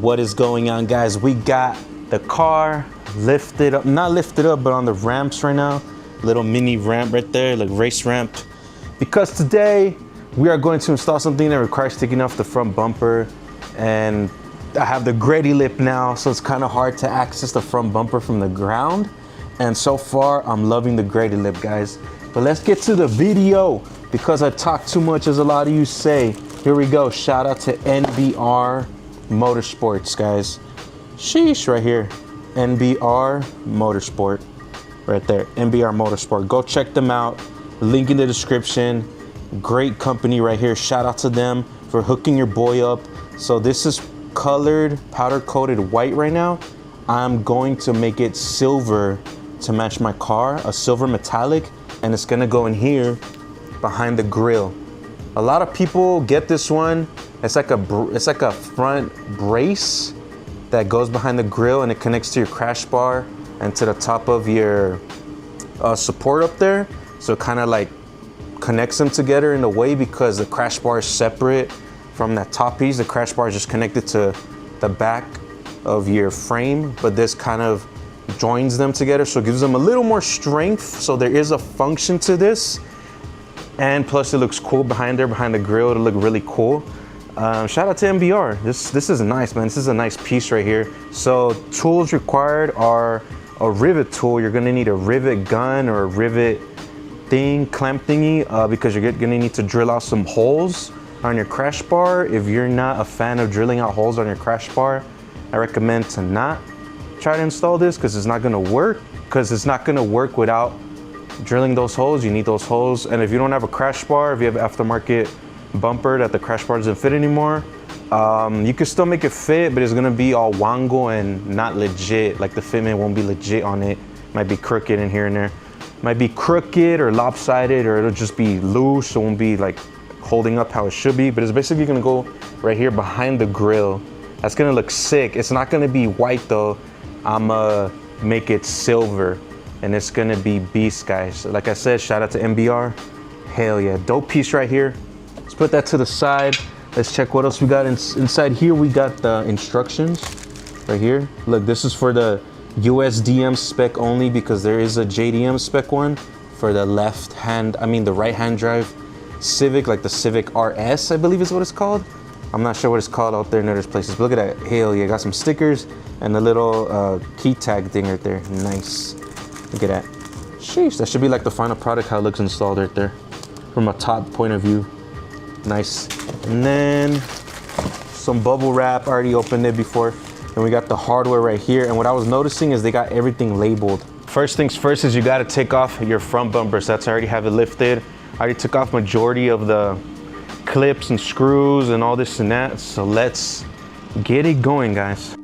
What is going on, guys? We got the car lifted up, not lifted up, but on the ramps right now. Little mini ramp right there, like race ramp. Because today we are going to install something that requires taking off the front bumper, and I have the Grady lip now, so it's kind of hard to access the front bumper from the ground. And so far, I'm loving the Grady lip, guys. But let's get to the video because I talk too much, as a lot of you say. Here we go. Shout out to NBR Motorsports, guys. Sheesh, right here. NBR Motorsport, right there. NBR Motorsport. Go check them out. Link in the description. Great company right here. Shout out to them for hooking your boy up. So this is colored, powder coated white right now. I'm going to make it silver to match my car, a silver metallic, and it's gonna go in here behind the grille. A lot of people get this one. It's like a front brace that goes behind the grille, and it connects to your crash bar and to the top of your support up there. So it kind of like connects them together in a way, because the crash bar is separate from that top piece. The crash bar is just connected to the back of your frame, but this kind of joins them together, so it gives them a little more strength. So there is a function to this, and plus it looks cool behind there, behind the grille. It'll look really cool. Shout out to NBR. This is nice, man. This is a nice piece right here. So tools required are a rivet tool. You're gonna need a rivet gun or a rivet thing, clamp thingy, because you're gonna need to drill out some holes on your crash bar. If you're not a fan of drilling out holes on your crash bar, I recommend to not try to install this, because it's not gonna work. Without drilling those holes. You need those holes. And if you don't have a crash bar, if you have an aftermarket bumper that the crash bar doesn't fit anymore, you can still make it fit, but it's gonna be all wango and not legit. Like the fitment won't be legit on it. Might be crooked in here and there. Might be crooked or lopsided, or it'll just be loose, so it won't be like holding up how it should be. But it's basically gonna go right here behind the grille. That's gonna look sick. It's not gonna be white though. I'ma make it silver, and it's gonna be beast, guys. Like I said, shout out to NBR. Hell yeah, dope piece right here. Let's put that to the side. Let's check what else we got inside here. We got the instructions right here. Look, this is for the USDM spec only, because there is a JDM spec one for the the right hand drive Civic, like the Civic RS, I believe is what it's called. I'm not sure what it's called out there in other places, but look at that. Hell yeah, got some stickers and the little key tag thing right there. Nice. Look at that. Sheesh, that should be like the final product, how it looks installed right there from a top point of view. Nice. And then some bubble wrap. I already opened it before. And we got the hardware right here. And what I was noticing is they got everything labeled. First things first is you got to take off your front bumpers. That's, I already have it lifted. I already took off majority of the clips and screws and all this and that. So let's get it going, guys.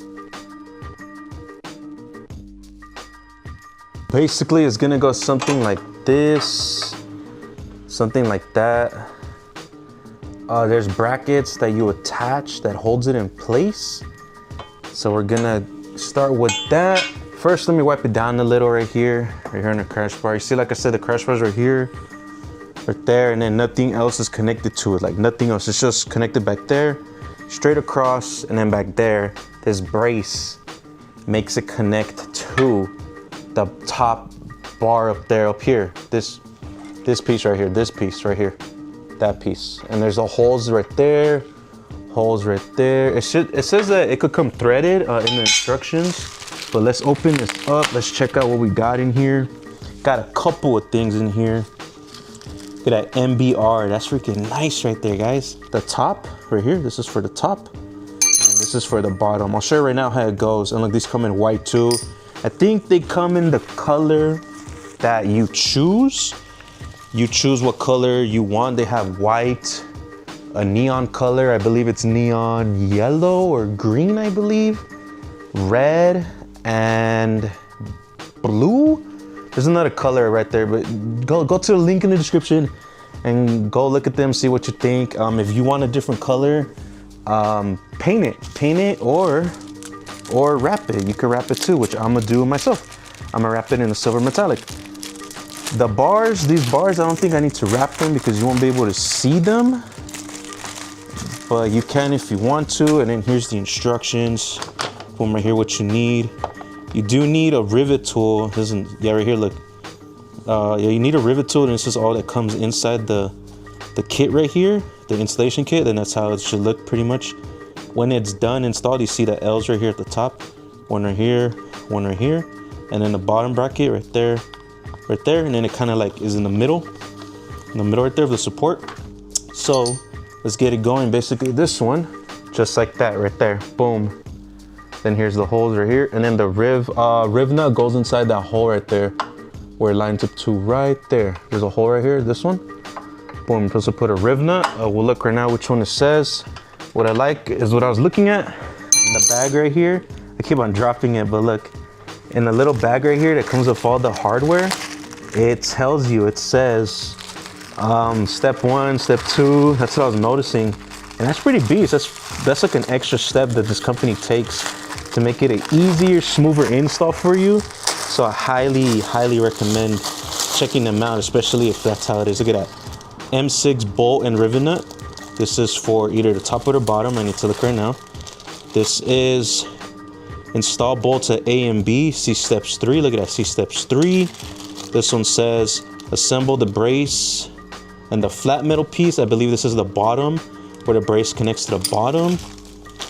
Basically, it's gonna go something like this, something like that. There's brackets that you attach that holds it in place. So we're gonna start with that. First, let me wipe it down a little right here on the crash bar. You see, like I said, the crash bar's right here, right there, and then nothing else is connected to it, like nothing else. It's just connected back there, straight across, and then back there, this brace makes it connect to the top bar up there, up here. This piece right here, this piece right here, that piece. And there's the holes right there, holes right there. It says that it could come threaded in the instructions, but let's open this up. Let's check out what we got in here. Got a couple of things in here. Look at that NBR, that's freaking nice right there, guys. The top right here, this is for the top, and this is for the bottom. I'll show you right now how it goes. And look, these come in white too. I think they come in the color that you choose. You choose what color you want. They have white, a neon color, I believe it's neon yellow or green, I believe, red, and blue. There's another color right there, but go to the link in the description and go look at them, see what you think. If you want a different color, paint it or wrap it. You can wrap it too, which I'm gonna do myself. I'm gonna wrap it in a silver metallic. The bars, these bars, I don't think I need to wrap them because you won't be able to see them. but you can if you want to. And then here's the instructions. Boom, right here, what you need. You do need a rivet tool. Yeah, right here, look. Yeah, you need a rivet tool, and this is all that comes inside the kit right here, the installation kit. And that's how it should look pretty much. When it's done installed, you see the L's right here at the top. One right here, one right here. And then the bottom bracket right there, and then it kind of like is in the middle right there of the support. So let's get it going. Basically this one, just like that right there, boom. Then here's the holes right here, and then the riv nut goes inside that hole right there where it lines up to right there. There's a hole right here, this one. Boom, you're supposed to put a riv nut. We'll look right now which one it says. What I like is what I was looking at in the bag right here. I keep on dropping it, but look, in the little bag right here that comes with all the hardware, it tells you, it says step 1, step 2. That's what I was noticing, and that's pretty beast. That's like an extra step that this company takes to make it an easier, smoother install for you. So I highly recommend checking them out, especially if that's how it is. Look at that, M6 bolt and rivet nut. This is for either the top or the bottom. I need to look right now. This is install bolts at A and B, see steps 3. Look at that, see steps 3. This one says assemble the brace and the flat metal piece. I believe this is the bottom where the brace connects to the bottom.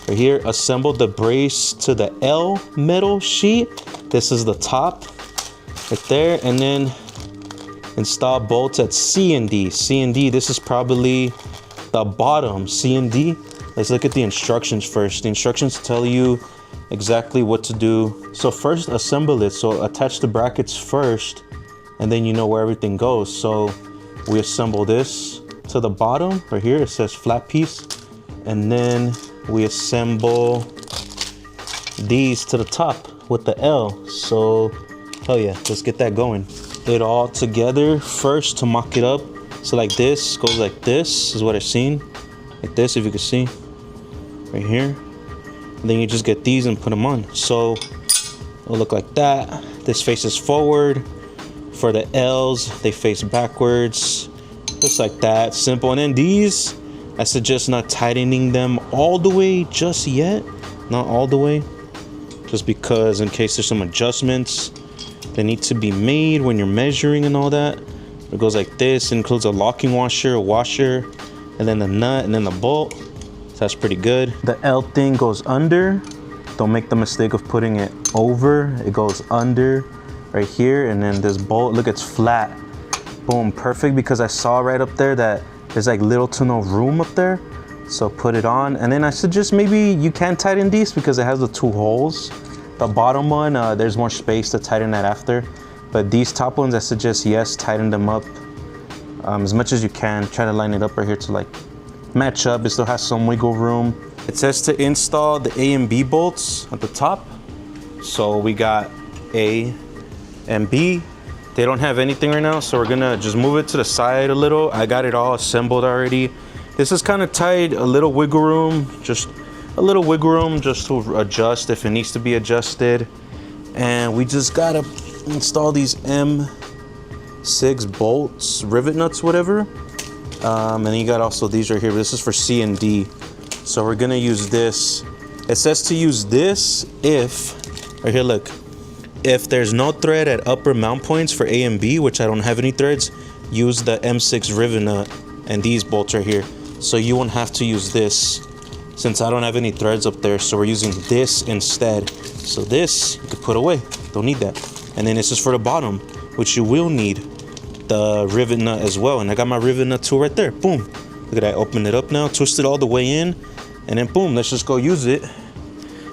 Right here, assemble the brace to the L metal sheet. This is the top right there. And then install bolts at C and D. C and D, this is probably the bottom, C and D. Let's look at the instructions first. The instructions tell you exactly what to do. So first, assemble it. So attach the brackets first, and then you know where everything goes. So we assemble this to the bottom right here. It says flat piece, and then we assemble these to the top with the L. So hell yeah, let's get that going. It all together first to mock it up. So like this goes like this is what I've seen, like this, if you can see right here. And then you just get these and put them on. So it'll look like that. This faces forward. For the L's, they face backwards, just like that, simple. And then these, I suggest not tightening them all the way just yet, not all the way, just because in case there's some adjustments that need to be made when you're measuring and all that. It goes like this, includes a locking washer, a washer, and then the nut, and then the bolt. So that's pretty good. The L thing goes under. Don't make the mistake of putting it over. It goes under right here, and then this bolt, look, it's flat. Boom, perfect, because I saw right up there that there's like little to no room up there. So put it on, and then I suggest maybe you can tighten these because it has the 2 holes. The bottom one, there's more space to tighten that after. But these top ones, I suggest, yes, tighten them up as much as you can. Try to line it up right here to like match up. It still has some wiggle room. It says to install the A and B bolts at the top. So we got A and B. They don't have anything right now, so we're gonna just move it to the side a little. I got it all assembled already. This is kind of tight, a little wiggle room, just a little wiggle room just to adjust if it needs to be adjusted. And we just gotta install these M6 bolts, rivet nuts, whatever. And then you got also these right here. This is for C and D. So we're gonna use this. It says to use this if, right here, look, if there's no thread at upper mount points for A and B, which I don't have any threads, use the M6 rivet nut and these bolts right here. So you won't have to use this since I don't have any threads up there. So we're using this instead. So this you could put away, don't need that. And then this is for the bottom, which you will need the rivet nut as well. And I got my rivet nut tool right there, boom. Look at that, open it up now, twist it all the way in, and then boom, let's just go use it.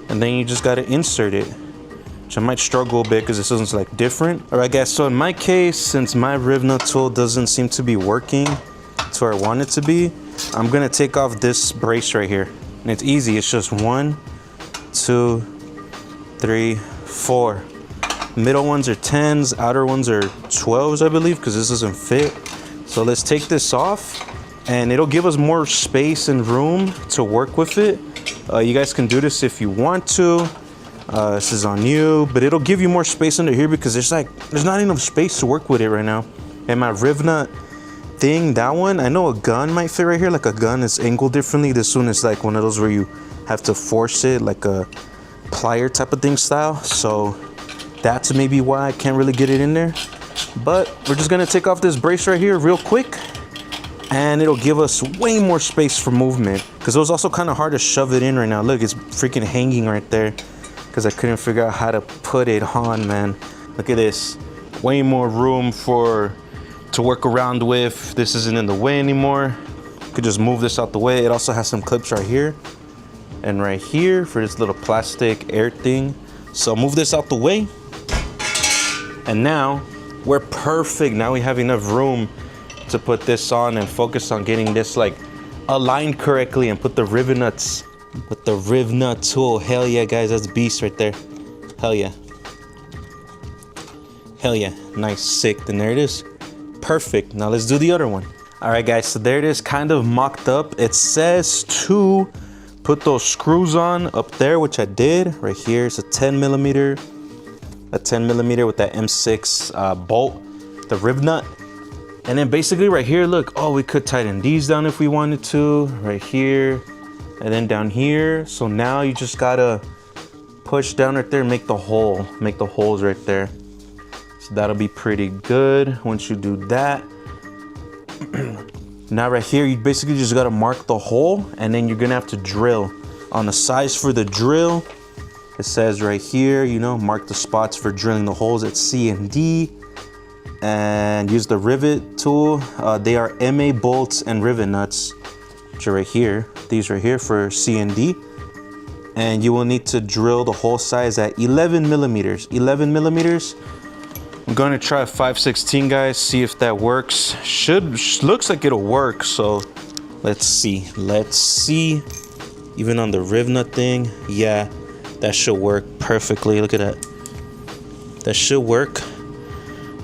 And then you just gotta insert it, which I might struggle a bit because this isn't like different. All right guys, so in my case, since my rivet nut tool doesn't seem to be working to where I want it to be, I'm gonna take off this brace right here. And it's easy, it's just 1, 2, 3, 4. Middle ones are 10s, outer ones are 12s, I believe, because this doesn't fit. So let's take this off, and it'll give us more space and room to work with it. You guys can do this if you want to. This is on you, but it'll give you more space under here because there's not enough space to work with it right now. And my rivet nut thing, that one, I know a gun might fit right here. Like a gun is angled differently. This one is like one of those where you have to force it, like a plier type of thing style. So that's maybe why I can't really get it in there. But we're just gonna take off this brace right here real quick, and it'll give us way more space for movement, because it was also kind of hard to shove it in right now. Look, it's freaking hanging right there because I couldn't figure out how to put it on, man. Look at this, way more room to work around with. This isn't in the way anymore. Could just move this out the way. It also has some clips right here and right here for this little plastic air thing. So move this out the way, and now we're perfect. Now we have enough room to put this on and focus on getting this like aligned correctly and put the rivet nuts with the riv nut tool. Hell yeah, guys, that's beast right there. Hell yeah. Hell yeah, nice, sick. Then there it is. Perfect. Now let's do the other one. All right, guys, so there it is, kind of mocked up. It says to put those screws on up there, which I did. Right here, it's a 10 millimeter with that M6 bolt, the rib nut. And then basically right here, look, oh, we could tighten these down if we wanted to, right here, and then down here. So now you just gotta push down right there and make the hole, make the holes right there. So that'll be pretty good once you do that. Now right here, you basically just gotta mark the hole, and then you're gonna have to drill. On the size for the drill, it says right here, you know, mark the spots for drilling the holes at C and D, and use the rivet tool. They are MA bolts and rivet nuts, which are right here. These right here for C and D. And you will need to drill the hole size at 11 millimeters. 11 millimeters. I'm going to try a 5/16, guys, see if that works. Looks like it'll work, so let's see. Let's see. Even on the riv nut thing, yeah, that should work perfectly. Look at that. That should work.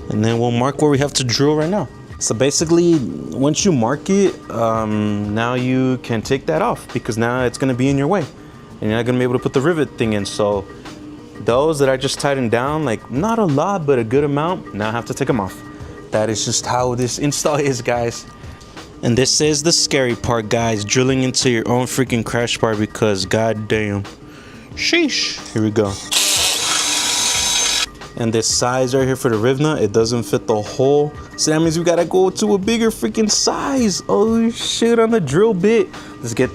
And then we'll mark where we have to drill right now. So basically, once you mark it, now you can take that off, because now it's gonna be in your way and you're not gonna be able to put the rivet thing in. So those that I just tightened down, like not a lot, but a good amount, now I have to take them off. That is just how this install is, guys. And this is the scary part, guys, drilling into your own freaking crash bar, because goddamn, sheesh. Here we go. And this size right here for the riv nut, it doesn't fit the hole, so that means we gotta go to a bigger freaking size. Oh shit, on the drill bit.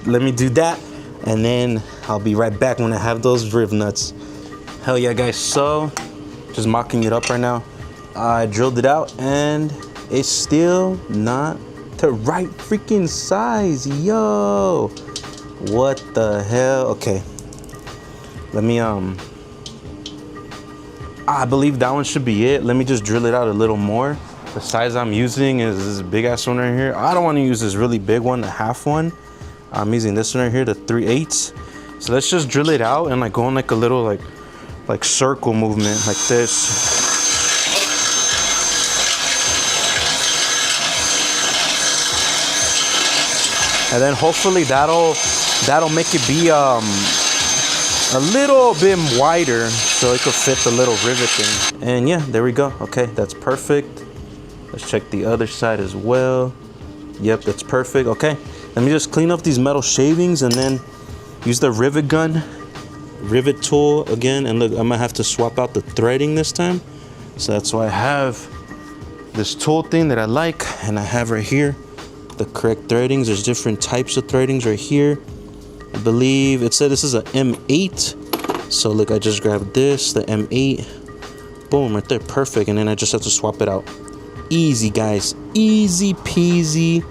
Let me do that, and then I'll be right back when I have those riv nuts. Hell yeah, guys. So just mocking it up right now. I drilled it out and it's still not the right freaking size. Yo, what the hell? Okay, let me I believe that one should be it. Let me just drill it out a little more. The size I'm using is this big ass one right here. I don't want to use this really big one, the half one. I'm using this one right here, the 3/8. So let's just drill it out and like go in like a little like circle movement like this. And then hopefully that'll make it be a little bit wider so it could fit the little rivet thing. And yeah, there we go. Okay, that's perfect. Let's check the other side as well. Yep, that's perfect. Okay, let me just clean up these metal shavings and then use the rivet tool again. And look, I'm gonna have to swap out the threading this time. So that's why I have this tool thing that I like, and I have right here the correct threadings. There's different types of threadings right here. I believe it said this is a M8. So look, I just grabbed this, the M8. Boom, right there, perfect. And then I just have to swap it out. Easy, guys, easy peasy.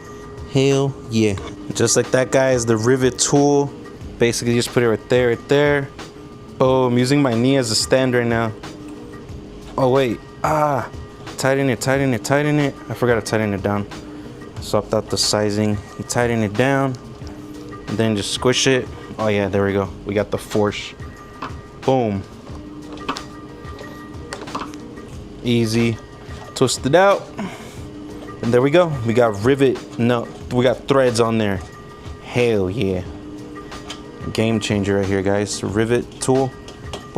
Hell yeah. Just like that, guys, the rivet tool. Basically just put it right there. Boom, using my knee as a stand right now. Oh wait, tighten it. I forgot to tighten it down. Swapped out the sizing. You tighten it down and then just squish it. Oh yeah, there we go. We got the force. Boom. Easy. Twist it out. And there we go. We got we got threads on there. Hell yeah. Game changer right here, guys. Rivet tool.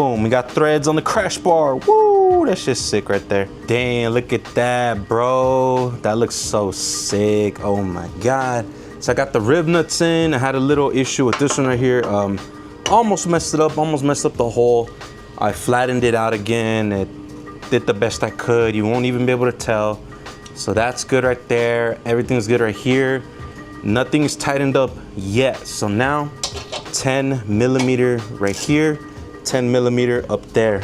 Boom, we got threads on the crash bar. Woo, that shit's sick right there. Damn, look at that, bro. That looks so sick. Oh my God. So I got the rib nuts in. I had a little issue with this one right here. Almost messed it up, almost messed up the hole. I flattened it out again. It did the best I could. You won't even be able to tell. So that's good right there. Everything's good right here. Nothing is tightened up yet. So now 10 millimeter right here, 10 millimeter up there,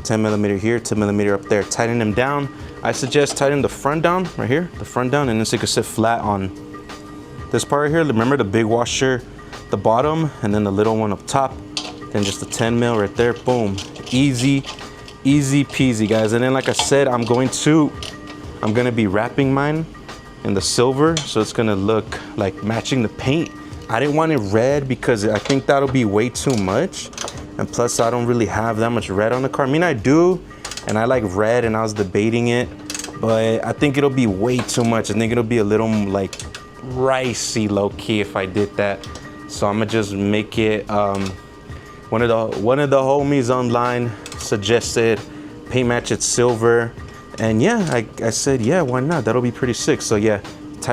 10 millimeter here, 10 millimeter up there. Tighten them down. I suggest tighten the front down right here, the front down, and then so you can sit flat on this part right here. Remember the big washer, the bottom, and then the little one up top. Then just the 10 mil right there. Boom. Easy, easy peasy, guys. And then like I said, I'm gonna be wrapping mine in the silver, so it's gonna look like matching the paint. I didn't want it red because I think that'll be way too much. And plus I don't really have that much red on the car. I mean, I do, and I like red, and I was debating it, but I think it'll be way too much. I think it'll be a little like ricey low key if I did that. So I'm gonna just make it, one of the homies online suggested paint match it silver. And yeah, I said, yeah, why not? That'll be pretty sick. So yeah,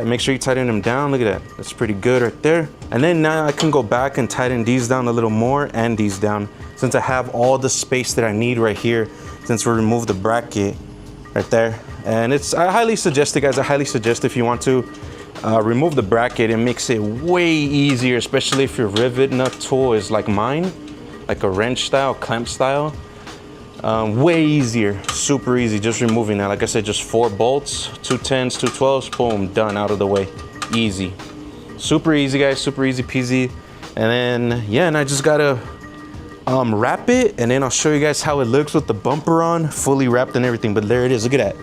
make sure you tighten them down. Look at that. That's pretty good right there. And then now I can go back and tighten these down a little more and these down, since I have all the space that I need right here, since we removed the bracket right there. And I highly suggest it, guys. I highly suggest if you want to remove the bracket. It makes it way easier, especially if your rivet nut tool is like mine, like a wrench style, clamp style. Way easier, super easy, just removing that. Like I said, just 4 bolts, 2 10s, 2 12s, boom, done, out of the way. Easy. Super easy, guys, super easy peasy. And then, yeah, and I just gotta wrap it, and then I'll show you guys how it looks with the bumper on, fully wrapped and everything. But there it is, look at that.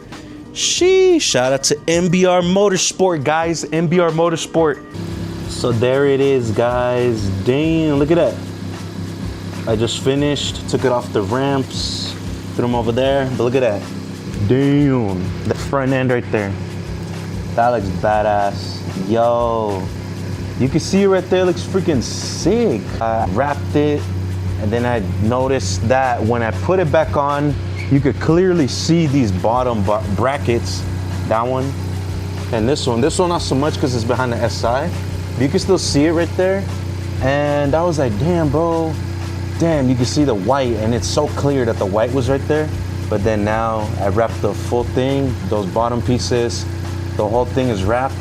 Sheesh, shout out to NBR Motorsport, guys, NBR Motorsport. So there it is, guys. Damn, look at that. I just finished, took it off the ramps, threw them over there, but look at that. Damn, the front end right there. That looks badass. Yo, you can see it right there, looks freaking sick. I wrapped it, and then I noticed that when I put it back on, you could clearly see these bottom brackets. That one, and this one not so much because it's behind the SI, but you can still see it right there. And I was like, damn, bro. Damn, you can see the white, and it's so clear that the white was right there. But then now I wrapped the full thing, those bottom pieces, the whole thing is wrapped.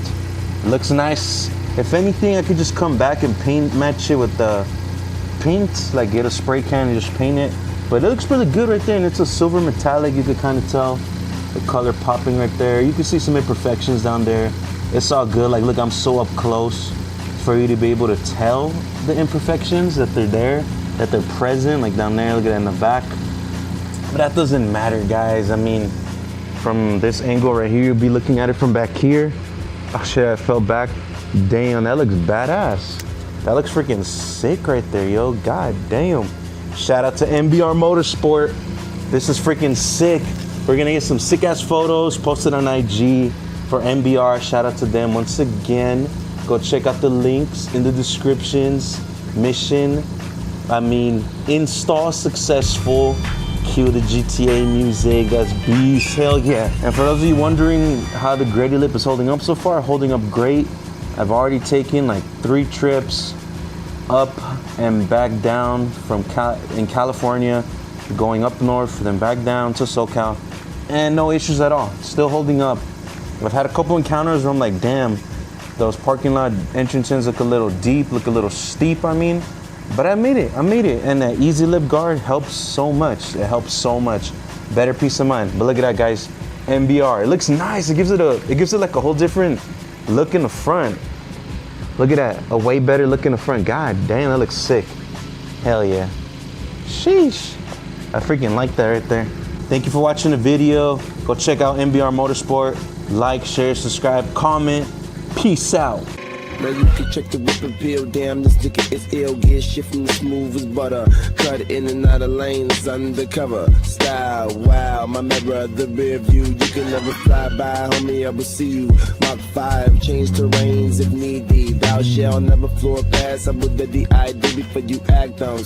It looks nice. If anything, I could just come back and paint match it with the paint, like get a spray can and just paint it. But it looks really good right there, and it's a silver metallic. You could kind of tell the color popping right there. You can see some imperfections down there. It's all good. Like, look, I'm so up close for you to be able to tell the imperfections, that they're there, that they're present, like down there, look at that in the back. But that doesn't matter, guys. I mean, from this angle right here, you'll be looking at it from back here. Oh shit, I fell back. Damn, that looks badass. That looks freaking sick right there, yo. God damn. Shout out to NBR Motorsport. This is freaking sick. We're gonna get some sick ass photos posted on IG for NBR. Shout out to them once again. Go check out the links in the descriptions. Install successful. Cue the GTA music, that's beast, hell yeah. And for those of you wondering how the Grady Lip is holding up so far, holding up great. I've already taken like 3 trips up and back down from in California, going up north, then back down to SoCal, and no issues at all, still holding up. I've had a couple encounters where I'm like, damn, those parking lot entrances look a little deep, look a little steep, but I made it, and that easy lip guard helps so much. It helps so much. Better peace of mind. But look at that, guys. NBR. It looks nice. It gives it like a whole different look in the front. Look at that. A way better look in the front. God damn, that looks sick. Hell yeah. Sheesh. I freaking like that right there. Thank you for watching the video. Go check out NBR Motorsport. Like, share, subscribe, comment. Peace out. Now you can check the whip and peel, damn, this nigga is ill. Get shit from the smooth as butter. Cut in and out of lanes, undercover. Style, wow, my mirror, the rear view. You can never fly by, homie, I will see you. Mark 5, change terrains if need be. Thou shall never floor pass, I will the ID before you act on.